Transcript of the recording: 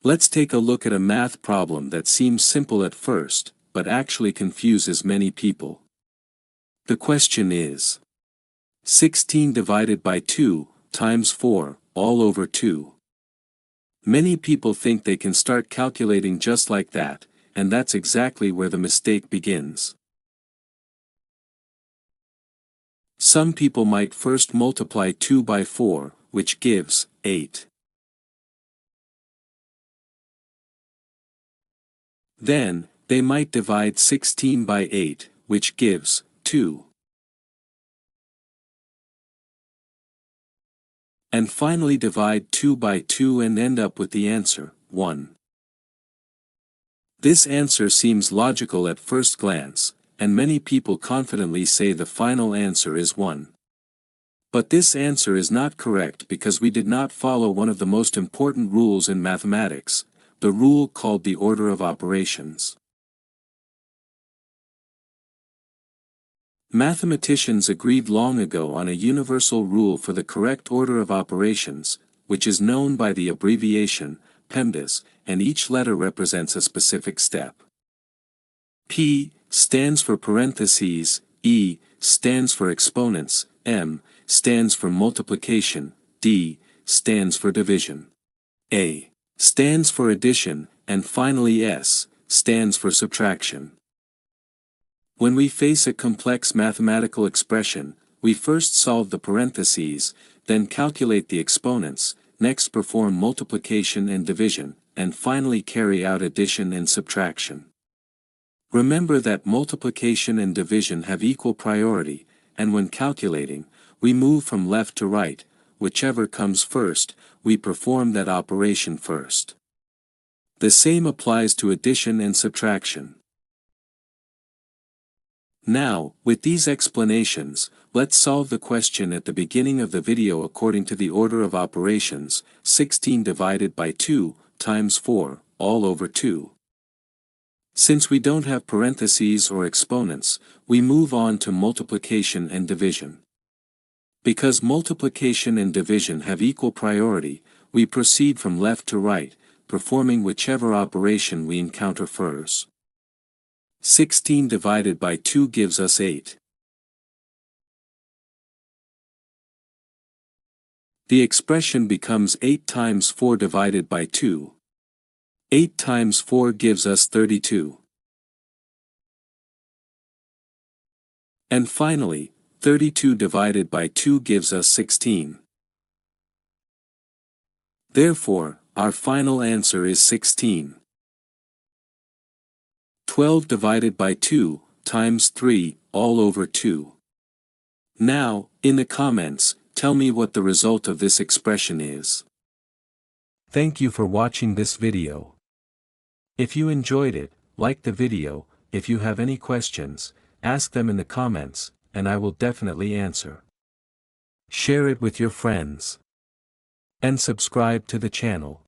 Let's take a look at a math problem that seems simple at first, but actually confuses many people. The question is 16 divided by 2 times 4 all over 2. Many people think they can start calculating just like that, and that's exactly where the mistake begins. Some people might first multiply 2 by 4, which gives 8. Then, they might divide 16 by 8, which gives 2. And finally divide 2 by 2 and end up with the answer, 1. This answer seems logical at first glance, and many people confidently say the final answer is 1. But this answer is not correct because we did not follow one of the most important rules in mathematics, the rule called the order of operations. Mathematicians agreed long ago on a universal rule for the correct order of operations, which is known by the abbreviation PEMDAS, and each letter represents a specific step. P stands for parentheses, E stands for exponents, M stands for multiplication, D stands for division. A stands for addition, and finally S stands for subtraction. When we face a complex mathematical expression, we first solve the parentheses, then calculate the exponents, next perform multiplication and division, and finally carry out addition and subtraction. Remember that multiplication and division have equal priority, and when calculating, we move from left to right, whichever comes first, we perform that operation first. The same applies to addition and subtraction. Now, with these explanations, let's solve the question at the beginning of the video according to the order of operations, 16 divided by 2 times 4, all over 2. Since we don't have parentheses or exponents, we move on to multiplication and division. Because multiplication and division have equal priority, we proceed from left to right, performing whichever operation we encounter first. 16 divided by 2 gives us 8. The expression becomes 8 times 4 divided by 2. 8 times 4 gives us 32. And finally, 32 divided by 2 gives us 16. Therefore, our final answer is 16. 12 divided by 2 times 3 all over 2. Now, in the comments, tell me what the result of this expression is. Thank you for watching this video. If you enjoyed it, like the video. If you have any questions, ask them in the comments, and I will definitely answer. Share it with your friends. And subscribe to the channel.